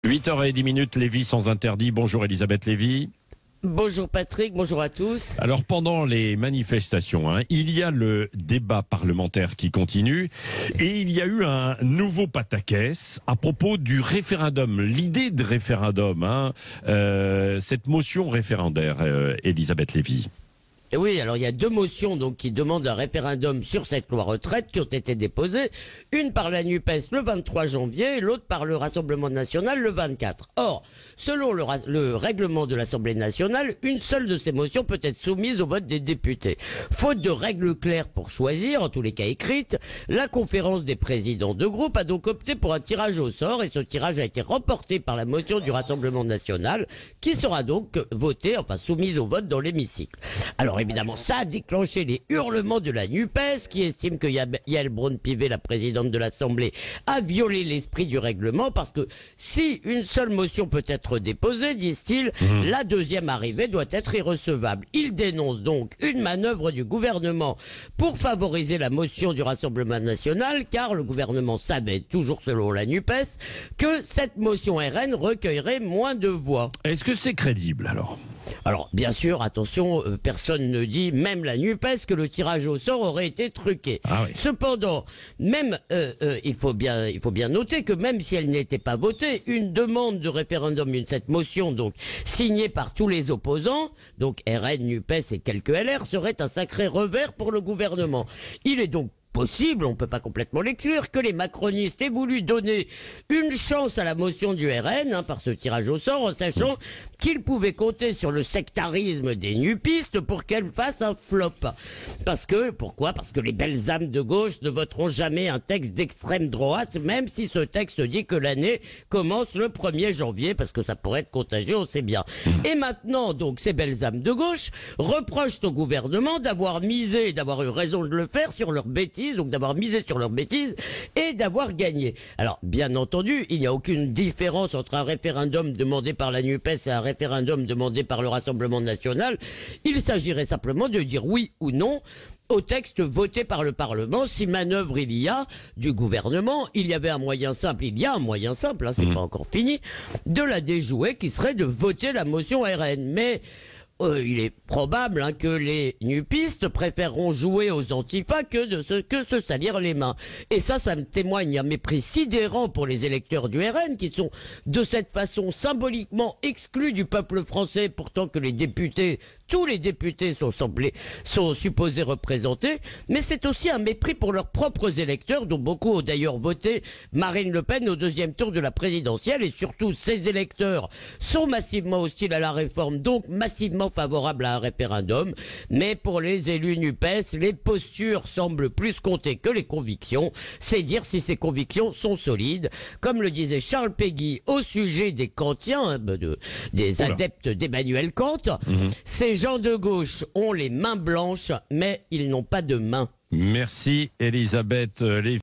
8h10, Lévy sans interdit. Bonjour Elisabeth Lévy. Bonjour Patrick, bonjour à tous. Alors pendant les manifestations, il y a le débat parlementaire qui continue et il y a eu un nouveau pataquès à propos du référendum, l'idée de référendum, cette motion référendaire, Elisabeth Lévy. Oui, alors il y a deux motions donc qui demandent un référendum sur cette loi retraite qui ont été déposées, une par la NUPES le 23 janvier et l'autre par le Rassemblement national le 24. Or, selon le règlement de l'Assemblée nationale, une seule de ces motions peut être soumise au vote des députés. Faute de règles claires pour choisir, en tous les cas écrites, la conférence des présidents de groupe a donc opté pour un tirage au sort et ce tirage a été remporté par la motion du Rassemblement national qui sera donc votée, enfin soumise au vote dans l'hémicycle. Alors évidemment, ça a déclenché les hurlements de la NUPES qui estime que Yaël Braun-Pivet, la présidente de l'Assemblée, a violé l'esprit du règlement parce que si une seule motion peut être déposée, disent-ils, la deuxième arrivée doit être irrecevable. Ils dénoncent donc une manœuvre du gouvernement pour favoriser la motion du Rassemblement national car le gouvernement savait, toujours selon la NUPES, que cette motion RN recueillerait moins de voix. Est-ce que c'est crédible alors ? Alors, bien sûr, attention, personne ne dit, même la NUPES, que le tirage au sort aurait été truqué. Ah oui. Cependant, même, il faut bien noter que même si elle n'était pas votée, une demande de référendum, cette motion, donc, signée par tous les opposants, donc RN, NUPES et quelques LR, serait un sacré revers pour le gouvernement. Il est donc possible, on ne peut pas complètement l'exclure, que les macronistes aient voulu donner une chance à la motion du RN par ce tirage au sort en sachant qu'ils pouvaient compter sur le sectarisme des nupistes pour qu'elle fasse un flop. Pourquoi ? Parce que les belles âmes de gauche ne voteront jamais un texte d'extrême droite, même si ce texte dit que l'année commence le 1er janvier, parce que ça pourrait être contagieux, on sait bien. Et maintenant, donc, ces belles âmes de gauche reprochent au gouvernement d'avoir misé, d'avoir eu raison de le faire sur leurs bêtises, donc d'avoir misé sur leurs bêtises et d'avoir gagné. Alors, bien entendu, il n'y a aucune différence entre un référendum demandé par la NUPES et un référendum demandé par le Rassemblement national. Il s'agirait simplement de dire oui ou non au texte voté par le Parlement. Si manœuvre il y a du gouvernement, il y avait un moyen simple, c'est pas encore fini, de la déjouer qui serait de voter la motion RN. Mais il est probable que les nupistes préféreront jouer aux antifas que se salir les mains. Et ça me témoigne un mépris sidérant pour les électeurs du RN qui sont de cette façon symboliquement exclus du peuple français, pourtant que les députés, tous les députés sont supposés représenter, mais c'est aussi un mépris pour leurs propres électeurs, dont beaucoup ont d'ailleurs voté Marine Le Pen au deuxième tour de la présidentielle, et surtout ces électeurs sont massivement hostiles à la réforme, donc massivement favorables à un référendum, mais pour les élus NUPES, les postures semblent plus compter que les convictions, c'est dire si ces convictions sont solides. Comme le disait Charles Péguy au sujet des kantiens, des adeptes d'Emmanuel Kant, ces gens de gauche ont les mains blanches, mais ils n'ont pas de mains. Merci Elisabeth Lévy.